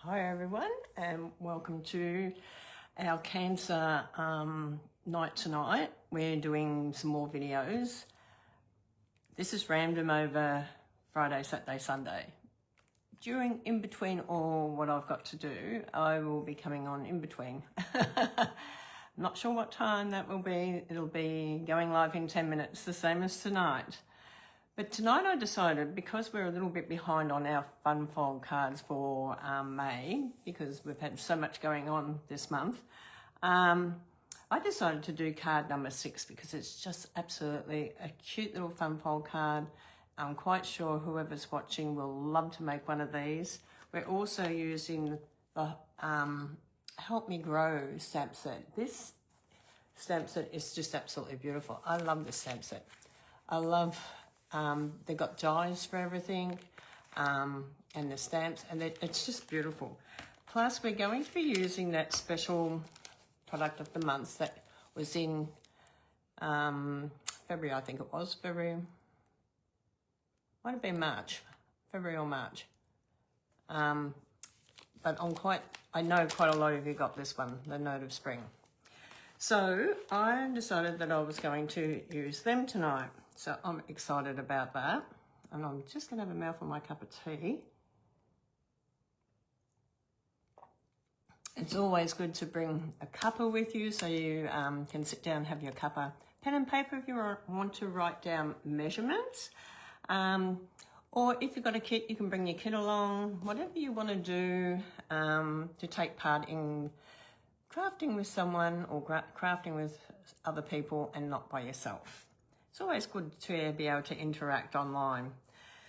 Hi everyone, and welcome to our Cancer night tonight. We're doing some more videos. This is random over Friday, Saturday, Sunday. In between all what I've got to do, I will be coming on in between. Not sure what time that will be. It'll be going live in 10 minutes, the same as tonight. But tonight I decided, because we're a little bit behind on our fun fold cards for May, because we've had so much going on this month, I decided to do card number 6 because it's just absolutely a cute little fun fold card. I'm quite sure whoever's watching will love to make one of these. We're also using the Help Me Grow stamp set. This stamp set is just absolutely beautiful. I love this stamp set. I love... they've got dies for everything and the stamps, and it's just beautiful. Plus, we're going to be using that special product of the month that was in February, I think it was. February, might have been March, February or March. But I know quite a lot of you got this one, the Note of Spring. So I decided that I was going to use them tonight. So I'm excited about that. And I'm just going to have a mouthful of my cup of tea. It's always good to bring a cuppa with you so you can sit down and have your cuppa. Pen and paper if you want to write down measurements. Or if you've got a kit, you can bring your kit along. Whatever you want to do to take part in crafting with someone or crafting with other people and not by yourself. It's always good to be able to interact online.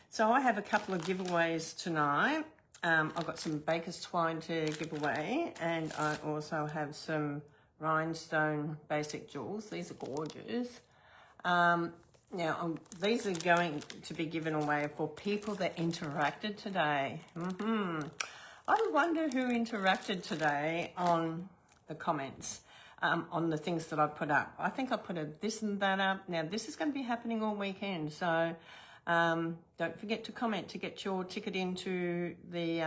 So I have a couple of giveaways tonight. I've got some baker's twine to give away, and I also have some rhinestone basic jewels. These are gorgeous. Now, these are going to be given away for people that interacted today. I wonder who interacted today on the comments. On the things that I put up. I think I put this and that up. Now, this is going to be happening all weekend, so don't forget to comment to get your ticket into the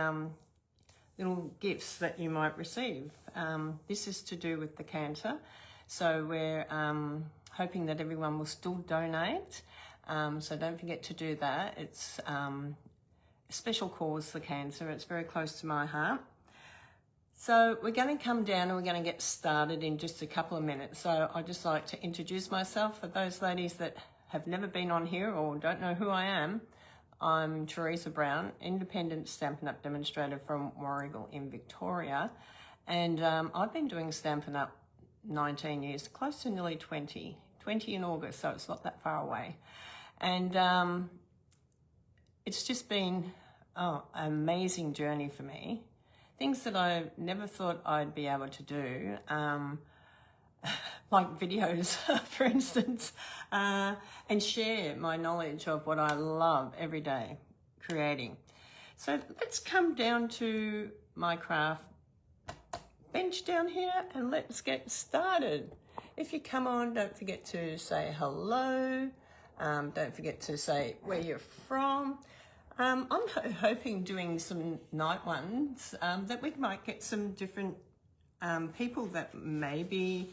little gifts that you might receive. This is to do with the cancer, so we're hoping that everyone will still donate, so don't forget to do that. It's a special cause, the cancer. It's very close to my heart. So we're going to come down and we're going to get started in just a couple of minutes. So I'd just like to introduce myself for those ladies that have never been on here or don't know who I am. I'm Teresa Brown, independent Stampin' Up demonstrator from Warragul in Victoria. And I've been doing Stampin' Up 19 years, close to nearly 20 in August, so it's not that far away. And it's just been an amazing journey for me. Things that I never thought I'd be able to do, like videos, for instance, and share my knowledge of what I love every day, creating. So let's come down to my craft bench down here and let's get started. If you come on, don't forget to say hello. Don't forget to say where you're from. I'm hoping doing some night ones that we might get some different people that may be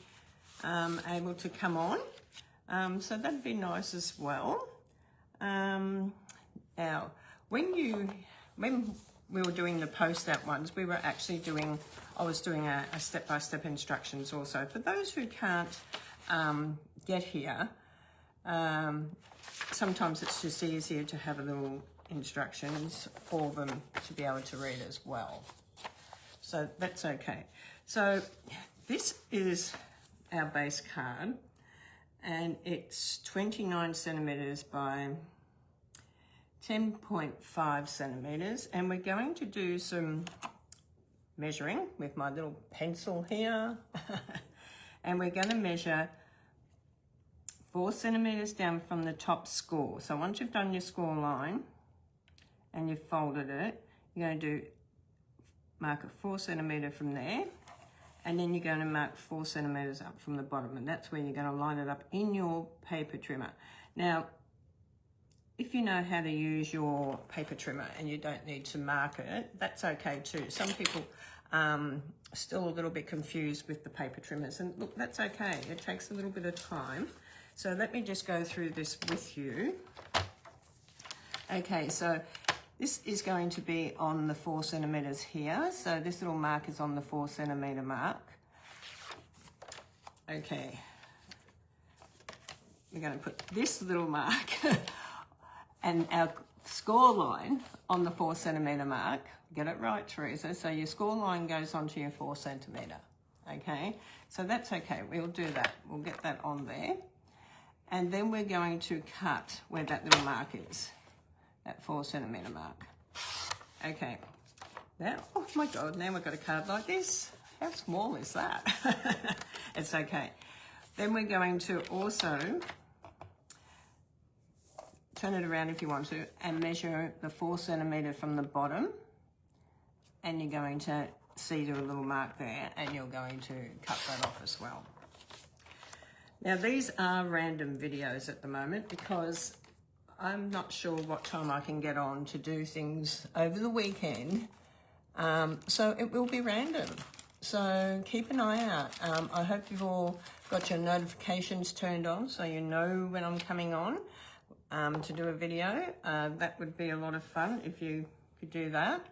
able to come on. So that'd be nice as well. Now, when we were doing the post-out ones, we were actually I was doing a step-by-step instructions also. For those who can't get here, sometimes it's just easier to have a little instructions for them to be able to read as well. So that's okay. So this is our base card, and it's 29 centimeters by 10.5 centimeters, and we're going to do some measuring with my little pencil here. And we're going to measure 4 centimeters down from the top score. So once you've done your score line and you've folded it, you're going to mark a 4 centimeter from there, and then you're going to mark 4 centimeters up from the bottom, and that's where you're going to line it up in your paper trimmer. Now, if you know how to use your paper trimmer and you don't need to mark it, that's okay too. Some people still a little bit confused with the paper trimmers, and look, that's okay. It takes a little bit of time. So let me just go through this with you. Okay, so this is going to be on the 4 centimeters here. So this little mark is on the 4 centimeter mark. Okay. We're going to put this little mark and our score line on the 4 centimeter mark. Get it right, Teresa. So your score line goes onto your 4 centimeter. Okay, so that's okay. We'll do that. We'll get that on there. And then we're going to cut where that little mark is, that 4 centimeter mark. Okay, now, oh my God, now we've got a card like this. How small is that? It's okay. Then we're going to also turn it around if you want to and measure the 4 centimeter from the bottom. And you're going to see the little mark there, and you're going to cut that off as well. Now these are random videos at the moment because I'm not sure what time I can get on to do things over the weekend. So it will be random. So keep an eye out. I hope you've all got your notifications turned on so you know when I'm coming on to do a video. That would be a lot of fun if you could do that.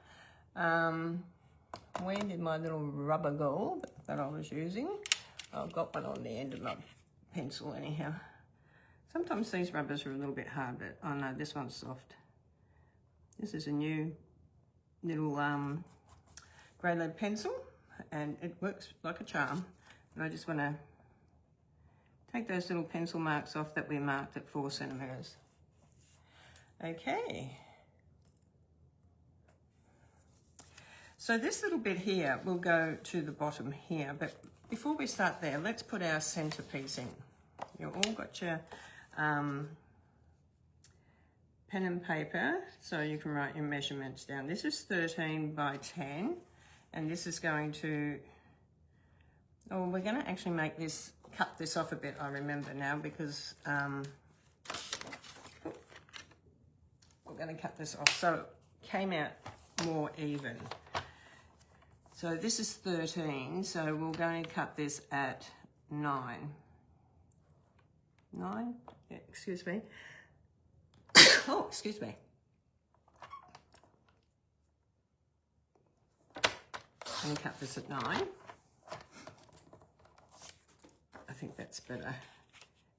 Where did my little rubber go that I was using? I've got one on the end of my pencil anyhow. Sometimes these rubbers are a little bit hard, but oh no, this one's soft. This is a new little grey lead pencil, and it works like a charm. And I just want to take those little pencil marks off that we marked at 4 centimeters. Okay. So this little bit here will go to the bottom here, but before we start there, let's put our centerpiece in. You've all got your pen and paper, so you can write your measurements down. This is 13 by 10, and this is going to, oh, we're going to actually make this, cut this off a bit, I remember now, because we're going to cut this off so it came out more even. So this is 13, so we're going to cut this at 9. 9? Yeah, excuse me. Oh, excuse me. I'm going to cut this at 9. I think that's better.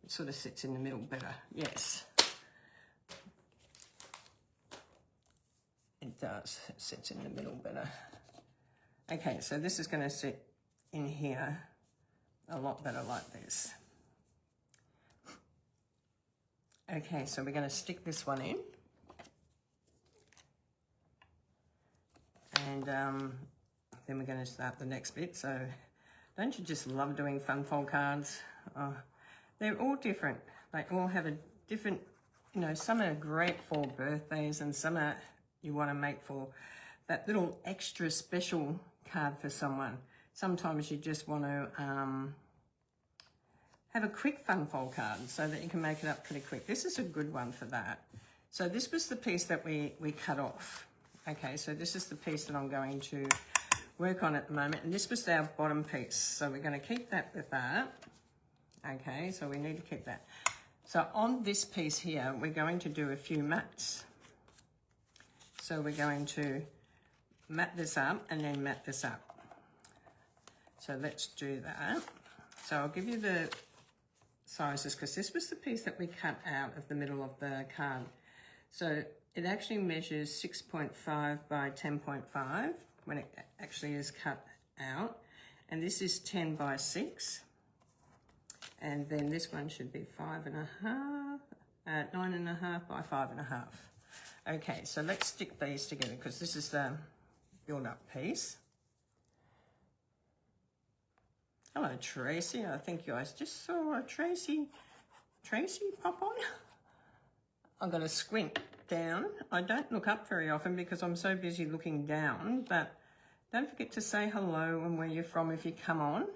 It sort of sits in the middle better. Yes. It does. It sits in the middle better. Okay, so this is going to sit in here a lot better like this. Okay, so we're going to stick this one in. And then we're going to start the next bit. So don't you just love doing fun fold cards? Oh, they're all different. They all have a different, you know, some are great for birthdays and some are you want to make for that little extra special card for someone. Sometimes you just want to have a quick fun fold card so that you can make it up pretty quick. This is a good one for that. So this was the piece that we cut off. Okay, so this is the piece that I'm going to work on at the moment, and this was our bottom piece. So we're going to keep that with that. Okay, so we need to keep that. So on this piece here, we're going to do a few mats. So we're going to mat this up and then mat this up. So let's do that. So I'll give you the sizes because this was the piece that we cut out of the middle of the card. So it actually measures 6.5 by 10.5 when it actually is cut out. And this is 10 by 6. And then this one should be 5.5, 9.5 by 5.5. Okay, so let's stick these together because this is the build-up piece. Hello, Tracy. I think you guys just saw Tracy pop on. I'm going to squint down. I don't look up very often because I'm so busy looking down, but don't forget to say hello and where you're from if you come on.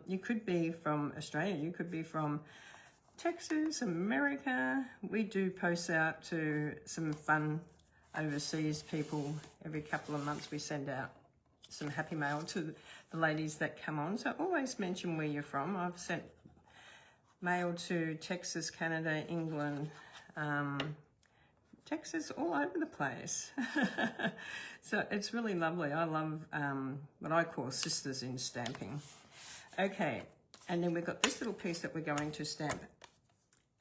You could be from Australia. You could be from Texas, America. We do post out to some fun overseas people. Every couple of months we send out some happy mail to the ladies that come on. So always mention where you're from. I've sent mail to Texas, Canada, England, Texas, all over the place. So it's really lovely. I love what I call sisters in stamping. Okay, and then we've got this little piece that we're going to stamp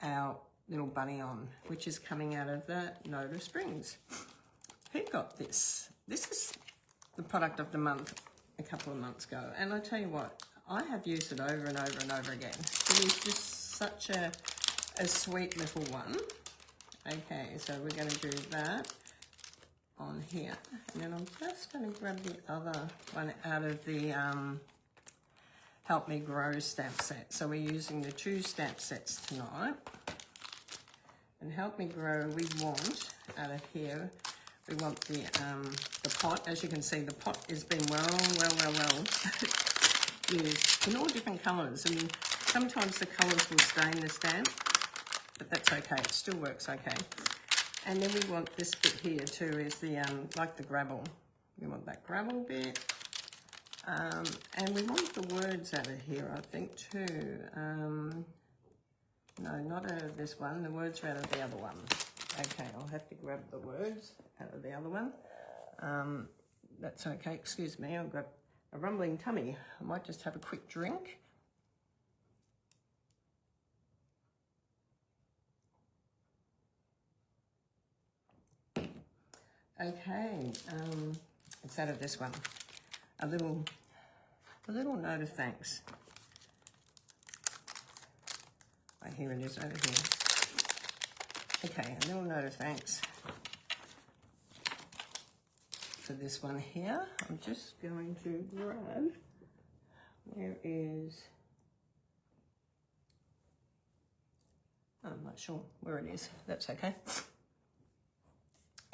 our little bunny on, which is coming out of the Noda Springs. Who got this? This is the product of the month a couple of months ago, and I tell you what, I have used it over and over and over again. It is just such a sweet little one. Okay, so we're going to do that on here, and then I'm just going to grab the other one out of the Help Me Grow stamp set. So we're using the 2 stamp sets tonight. And Help Me Grow, we want out of here, we want the pot. As you can see, the pot has been well used in all different colours. I mean, sometimes the colours will stain the stamp, but that's okay. It still works okay. And then we want this bit here too, is the like the gravel. We want that gravel bit. And we want the words out of here, I think, too. No, not out of this one. The words are out of the other one. Okay, I'll have to grab the words out of the other one. That's okay. Excuse me, I've got a rumbling tummy. I might just have a quick drink. Okay, it's out of this one. A little note of thanks. Right, here it is over here. Okay, a little note of thanks for this one here. I'm just going to grab, where is, I'm not sure where it is. That's okay.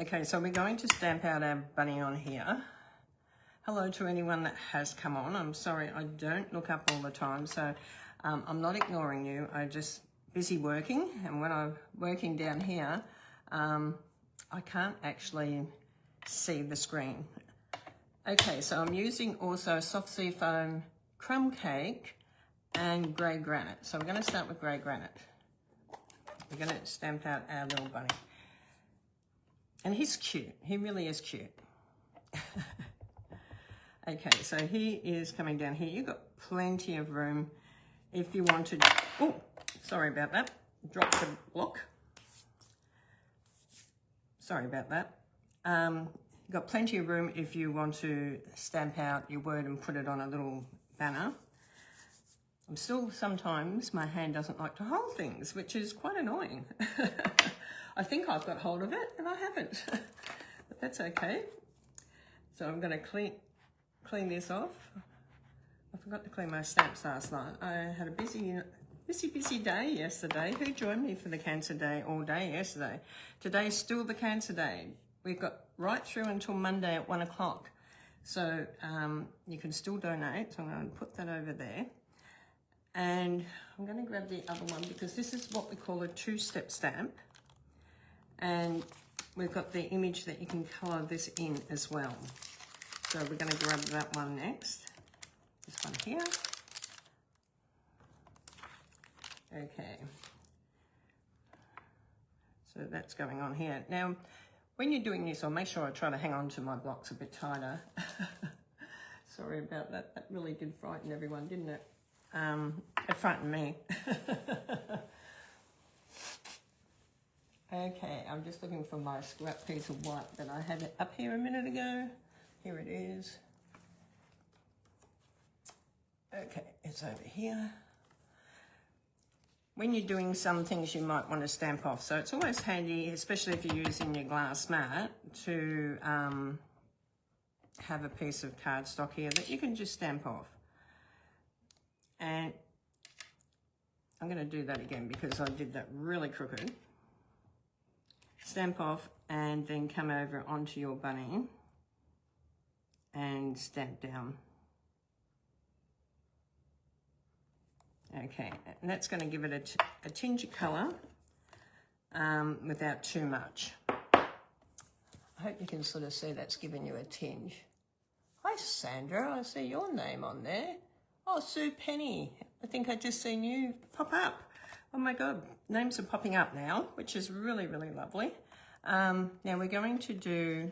Okay, so we're going to stamp out our bunny on here. Hello to anyone that has come on. I'm sorry, I don't look up all the time, so I'm not ignoring you. I'm just busy working, and when I'm working down here, I can't actually see the screen. Okay, so I'm using also soft sea foam, crumb cake, and grey granite. So we're going to start with grey granite. We're going to stamp out our little bunny. And he's cute. He really is cute. Okay, so he is coming down here. You've got plenty of room if you want to. Oh, sorry about that. Dropped the block. Sorry about that. You've got plenty of room if you want to stamp out your word and put it on a little banner. I'm still, sometimes my hand doesn't like to hold things, which is quite annoying. I think I've got hold of it and I haven't, but that's okay. So I'm going to clean this off. I forgot to clean my stamps last night. I had a busy day yesterday. Who joined me for the Cancer Day all day yesterday? Today's still the Cancer Day. We've got right through until Monday at 1 o'clock. So you can still donate. So I'm going to put that over there. And I'm going to grab the other one because this is what we call a 2-step stamp. And we've got the image that you can colour this in as well. So we're going to grab that one next. This one here. Okay. So that's going on here. Now, when you're doing this, I'll make sure I try to hang on to my blocks a bit tighter. Sorry about that. That really did frighten everyone, didn't it? It frightened me. Okay, I'm just looking for my scrap piece of white that I had it up here a minute ago. Here it is. Okay, it's over here. When you're doing some things you might want to stamp off, so it's always handy, especially if you're using your glass mat, to have a piece of cardstock here that you can just stamp off. And I'm going to do that again because I did that really crooked. Stamp off and then come over onto your bunny and stamp down. Okay, and that's going to give it a tinge of colour without too much. I hope you can sort of see that's giving you a tinge. Hi Sandra, I see your name on there. Oh, Sue Penny, I think I just seen you pop up. Oh my God, names are popping up now, which is really, really lovely. Now we're going to do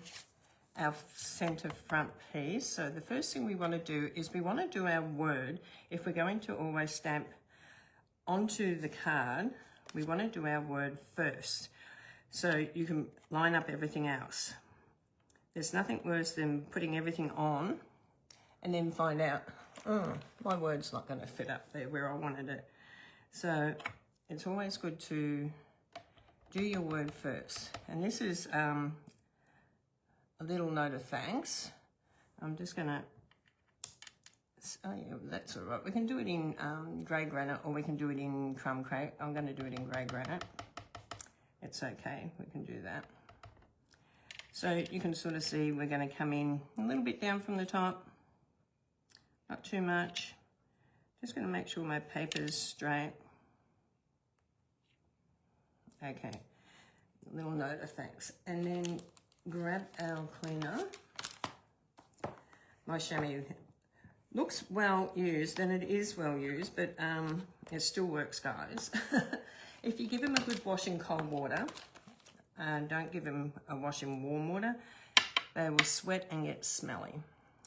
our centre front piece. So the first thing we want to do is we want to do our word. If we're going to always stamp onto the card, we want to do our word first. So you can line up everything else. There's nothing worse than putting everything on and then find out, oh, my word's not going to fit up there where I wanted it. So it's always good to do your word first. And this is a little note of thanks. I'm just going to, oh yeah, that's all right. We can do it in grey granite or we can do it in crumb cake. I'm going to do it in grey granite. It's okay, we can do that. So you can sort of see we're going to come in a little bit down from the top, not too much. Just going to make sure my paper's straight. Okay, a little note of thanks. And then grab our cleaner. My chamois looks well used, and it is well used, but it still works, guys. If you give them a good wash in cold water, don't give them a wash in warm water, they will sweat and get smelly.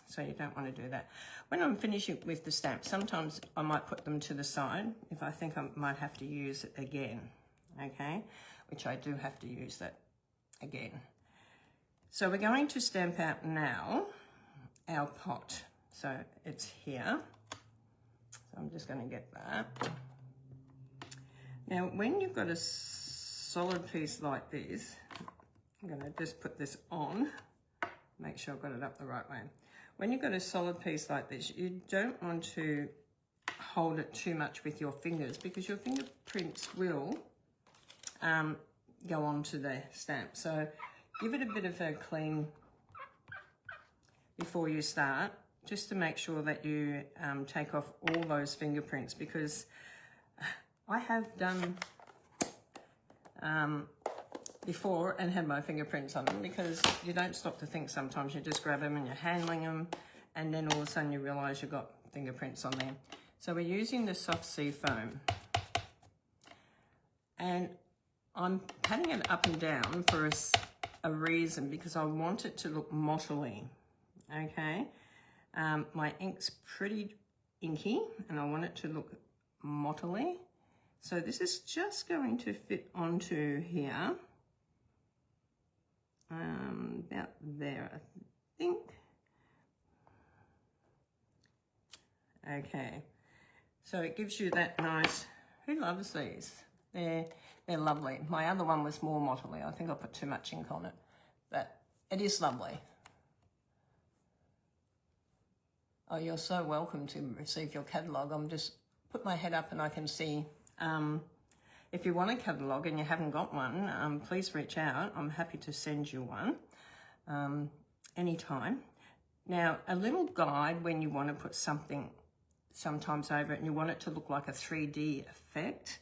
So you don't want to do that. When I'm finishing with the stamp, sometimes I might put them to the side if I think I might have to use it again, okay? Which I do have to use that again. So we're going to stamp out now our pot. So it's here. So I'm just going to get that. Now, when you've got a solid piece like this, I'm going to just put this on, make sure I've got it up the right way. When you've got a solid piece like this, you don't want to hold it too much with your fingers because your fingerprints will go onto the stamp. So give it a bit of a clean before you start, just to make sure that you take off all those fingerprints, because I have done before and had my fingerprints on them, because you don't stop to think sometimes. You just grab them and you're handling them, and then all of a sudden you realise you've got fingerprints on there. So we're using the soft sea foam, and I'm patting it up and down for a reason, because I want it to look mottly, okay? My ink's pretty inky and I want it to look mottly. So this is just going to fit onto here, about there, I think. Okay, so it gives you that nice, who loves these? They're lovely. My other one was more mottly. I think I put too much ink on it, but it is lovely. Oh, you're so welcome to receive your catalogue. I'm just put my head up and I can see. If you want a catalogue and you haven't got one, please reach out. I'm happy to send you one anytime. Now, a little guide when you want to put something sometimes over it and you want it to look like a 3D effect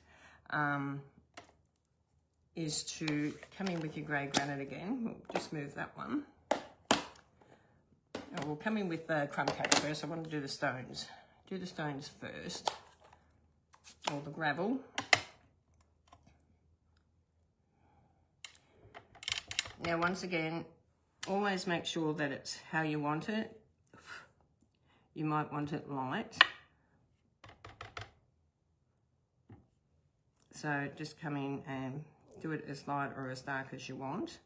is to come in with your grey granite again. We'll just move that one. We'll come in with the crumb cake first. I want to do the stones. Do the stones first, or the gravel. Now, once again, always make sure that it's how you want it. You might want it light. So just come in and do it as light or as dark as you want.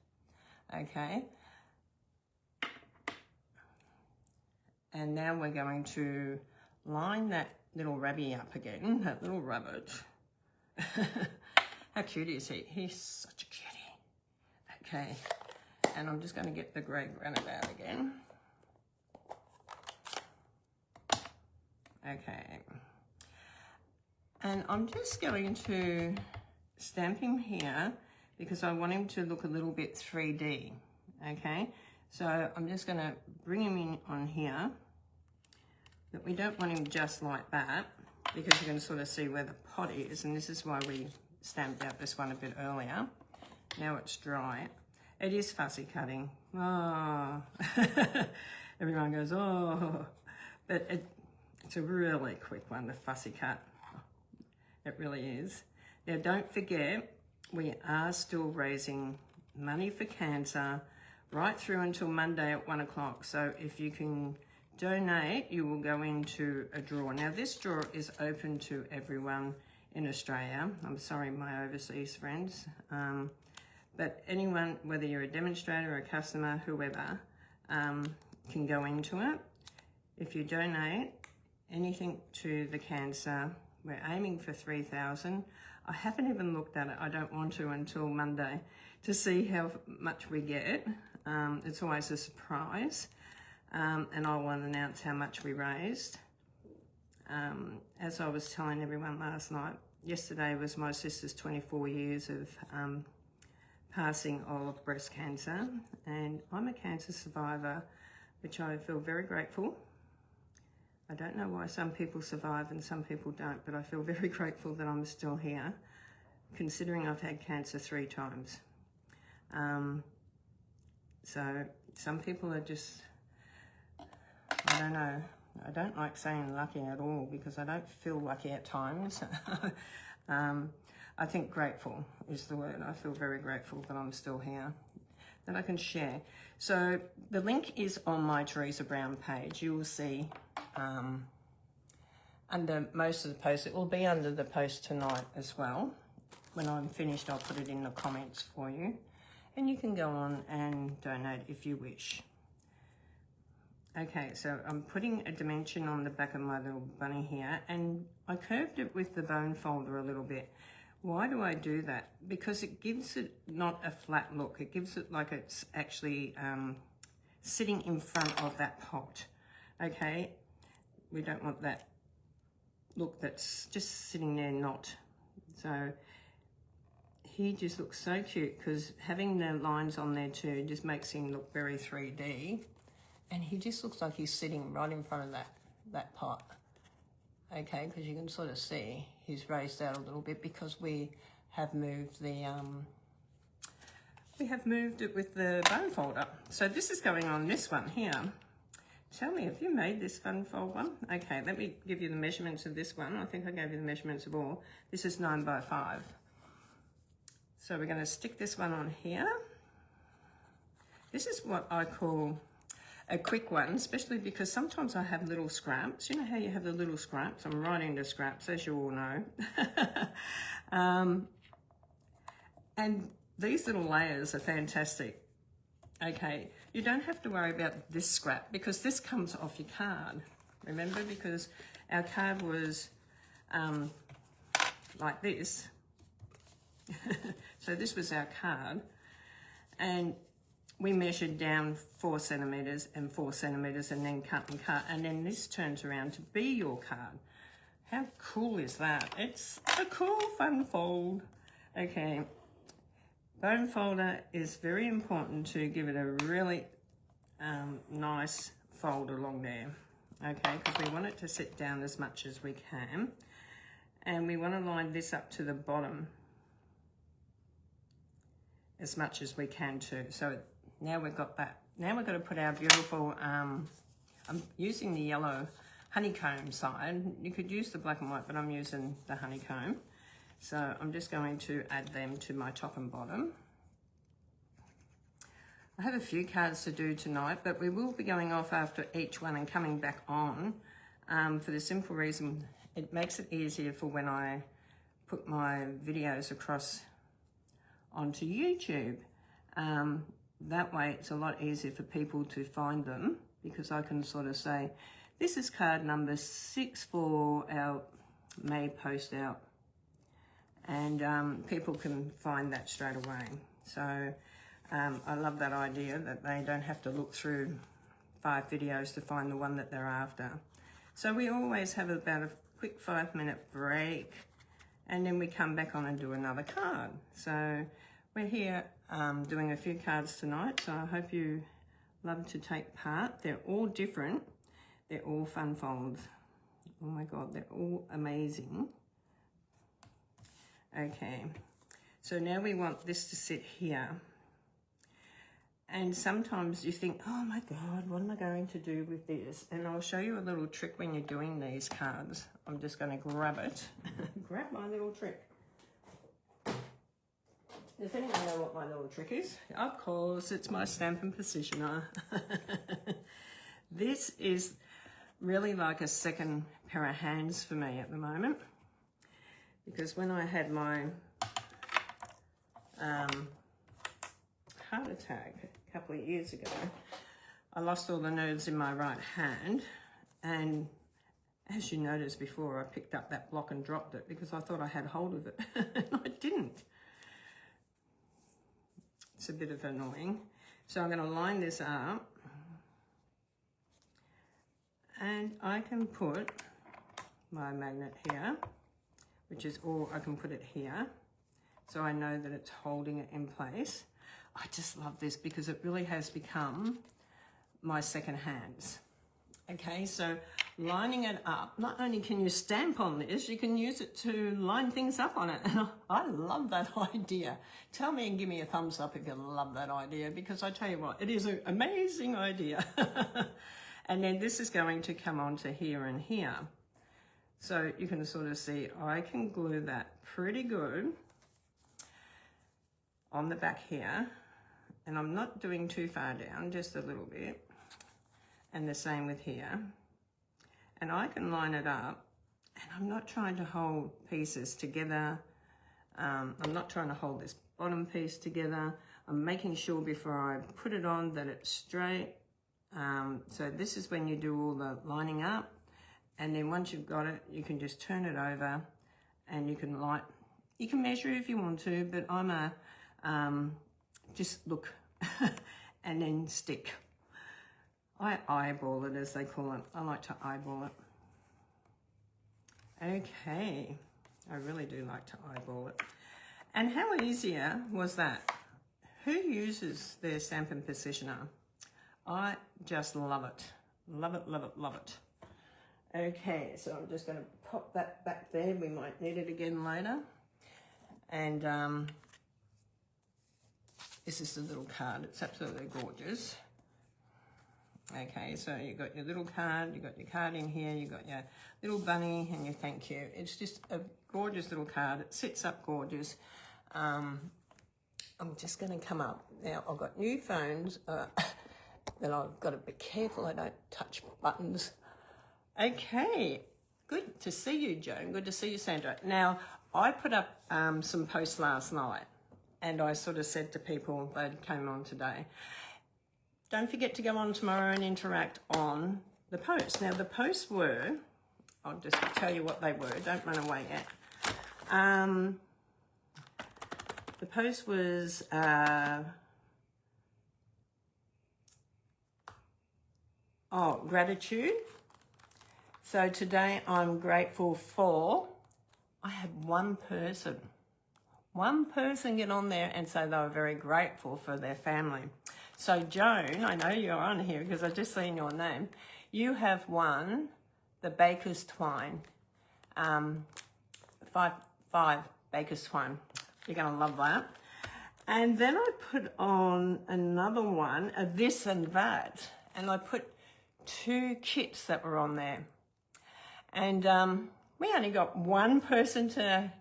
Okay. And now we're going to line that little rabbit up again, that little rabbit. How cute is he? He's such a cutie. Okay, and I'm just going to get the grey granite out again. Okay, and I'm just going to stamp him here because I want him to look a little bit 3D, okay? So I'm just going to bring him in on here, but we don't want him just like that because you can sort of see where the pot is, and this is why we stamped out this one a bit earlier. Now it's dry. It is fussy cutting. Oh, everyone goes, oh, but it's a really quick one, the fussy cut. It really is. Now don't forget, we are still raising money for cancer right through until Monday at 1 o'clock. So if you can donate, you will go into a draw. Now this draw is open to everyone in Australia. I'm sorry, my overseas friends. But anyone, whether you're a demonstrator or a customer, whoever, can go into it. If you donate anything to the cancer, we're aiming for 3,000. I haven't even looked at it. I don't want to until Monday to see how much we get. It's always a surprise. And I will announce how much we raised. As I was telling everyone last night, yesterday was my sister's 24 years of passing of breast cancer, and I'm a cancer survivor, which I feel very grateful. I don't know why some people survive and some people don't, but I feel very grateful that I'm still here, considering I've had cancer 3 times. So some people are just, I don't know, I don't like saying lucky at all because I don't feel lucky at times. I think grateful is the word. I feel very grateful that I'm still here, that I can share. So the link is on my Teresa Brown page. You will see under most of the posts. It will be under the post tonight as well. When I'm finished, I'll put it in the comments for you. And you can go on and donate if you wish. Okay, so I'm putting a dimension on the back of my little bunny here, and I curved it with the bone folder a little bit. Why do I do that? Because it gives it not a flat look. It gives it like it's actually sitting in front of that pot. Okay, we don't want that look that's just sitting there not. So he just looks so cute because having the lines on there too just makes him look very 3D. And he just looks like he's sitting right in front of that pot. Okay, because you can sort of see he's raised out a little bit because we have moved the it with the bone folder. So this is going on this one here. Tell me, have you made this bone fold one? Okay, let me give you the measurements of this one. I think I gave you the measurements of all. This is 9 by 5. So we're going to stick this one on here. This is what I call a quick one, especially because sometimes I have little scraps. You know how you have the little scraps? I'm right into scraps, as you all know. And these little layers are fantastic. Okay, you don't have to worry about this scrap because this comes off your card. Remember, because our card was like this. So this was our card. And we measured down 4 centimeters and 4 centimeters and then cut and cut. And then this turns around to be your card. How cool is that? It's a cool, fun fold. Okay. Bone folder is very important to give it a really nice fold along there. Okay, because we want it to sit down as much as we can. And we want to line this up to the bottom as much as we can too. So now we've got that. Now we're going to put our beautiful, I'm using the yellow honeycomb side. You could use the black and white, but I'm using the honeycomb. So I'm just going to add them to my top and bottom. I have a few cards to do tonight, but we will be going off after each one and coming back on for the simple reason it makes it easier for when I put my videos across onto YouTube. That way it's a lot easier for people to find them because I can sort of say, this is card number 6 for our May post out. And people can find that straight away. So I love that idea that they don't have to look through 5 videos to find the one that they're after. So we always have about a quick 5-minute break and then we come back on and do another card. So we're here doing a few cards tonight, so I hope you love to take part. They're all different. They're all fun folds. Oh my God, they're all amazing. Okay, so now we want this to sit here. And sometimes you think, oh my God, what am I going to do with this? And I'll show you a little trick when you're doing these cards. I'm just going to grab it. Grab my little trick. Does anyone know what my little trick is? Of course, it's my Stampin' Positioner. This is really like a second pair of hands for me at the moment. Because when I had my heart attack a couple of years ago, I lost all the nerves in my right hand, and as you noticed before, I picked up that block and dropped it because I thought I had hold of it and I didn't. It's a bit of annoying. So I'm going to line this up, and I can put my magnet here, which is all, I can put it here so I know that it's holding it in place. I just love this because it really has become my second hands. Okay, so lining it up, not only can you stamp on this, you can use it to line things up on it. And I love that idea. Tell me and give me a thumbs up if you love that idea, because I tell you what, it is an amazing idea. And then this is going to come onto here and here. So you can sort of see I can glue that pretty good on the back here. And I'm not doing too far down, just a little bit. And the same with here. And I can line it up, and I'm not trying to hold pieces together. I'm not trying to hold this bottom piece together. I'm making sure before I put it on that it's straight. So this is when you do all the lining up. And then once you've got it, you can just turn it over, and you can measure if you want to, but I'm a, just look and then stick. I eyeball it, as they call it. I like to eyeball it. Okay, I really do like to eyeball it. And how easier was that? Who uses their Stampin' Positioner? I just love it. Love it, love it, love it. Okay, so I'm just going to pop that back there. We might need it again later. And this is the little card. It's absolutely gorgeous. Okay, so you've got your little card, you've got your card in here, you've got your little bunny and your thank you. It's just a gorgeous little card. It sits up gorgeous. I'm just going to come up. Now, I've got new phones that I've got to be careful I don't touch buttons. Okay, good to see you, Joan. Good to see you, Sandra. Now, I put up some posts last night, and I sort of said to people, they came on today, don't forget to go on tomorrow and interact on the posts. Now, the posts were, I'll just tell you what they were. Don't run away yet. The post was gratitude. So today I'm grateful for, I had one person get on there and say they were very grateful for their family. So Joan, I know you're on here because I've just seen your name. You have won the Baker's Twine, 5 Baker's Twine. You're going to love that. And then I put on another one, a this and that, and I put 2 kits that were on there. And we only got one person to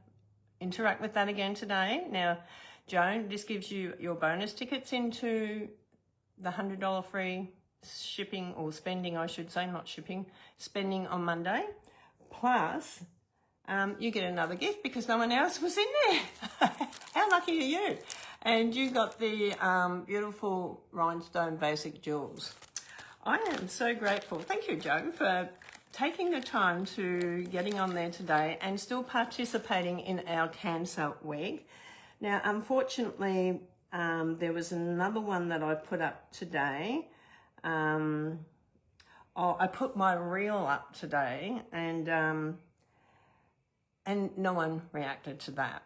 interact with that again today. Now, Joan, this gives you your bonus tickets into the $100 free shipping, or spending, I should say, not shipping, spending on Monday. Plus, you get another gift because no one else was in there. How lucky are you? And you got the beautiful rhinestone basic jewels. I am so grateful. Thank you, Joan, for taking the time to getting on there today and still participating in our Cancer Week. Now, unfortunately, there was another one that I put up today. I put my reel up today, and no one reacted to that.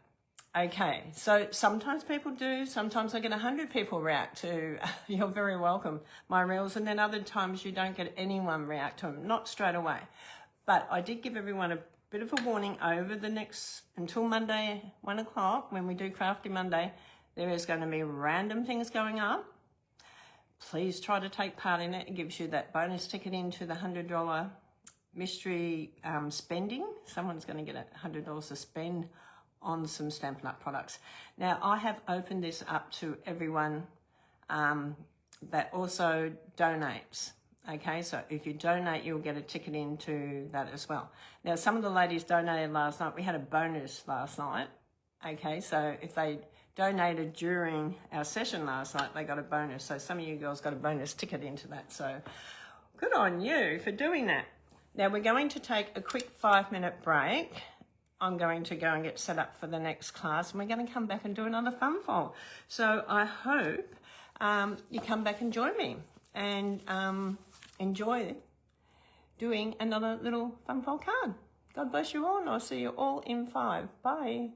Okay, so sometimes people do. Sometimes I get 100 people react to, you're very welcome, my reels, and then other times you don't get anyone react to them, not straight away. But I did give everyone a bit of a warning over the next, until Monday, 1 o'clock, when we do Crafty Monday, there is going to be random things going up. Please try to take part in it. It gives you that bonus ticket into the $100 mystery spending. Someone's going to get $100 to spend on some Stampin' Up products. Now, I have opened this up to everyone that also donates. Okay, so if you donate, you'll get a ticket into that as well. Now, some of the ladies donated last night. We had a bonus last night. Okay, so if they donated during our session last night, they got a bonus. So some of you girls got a bonus ticket into that. So good on you for doing that. Now, we're going to take a quick 5-minute break. I'm going to go and get set up for the next class, and we're going to come back and do another fun fold. So I hope you come back and join me and enjoy doing another little fun fold card. God bless you all, and I'll see you all in 5. Bye.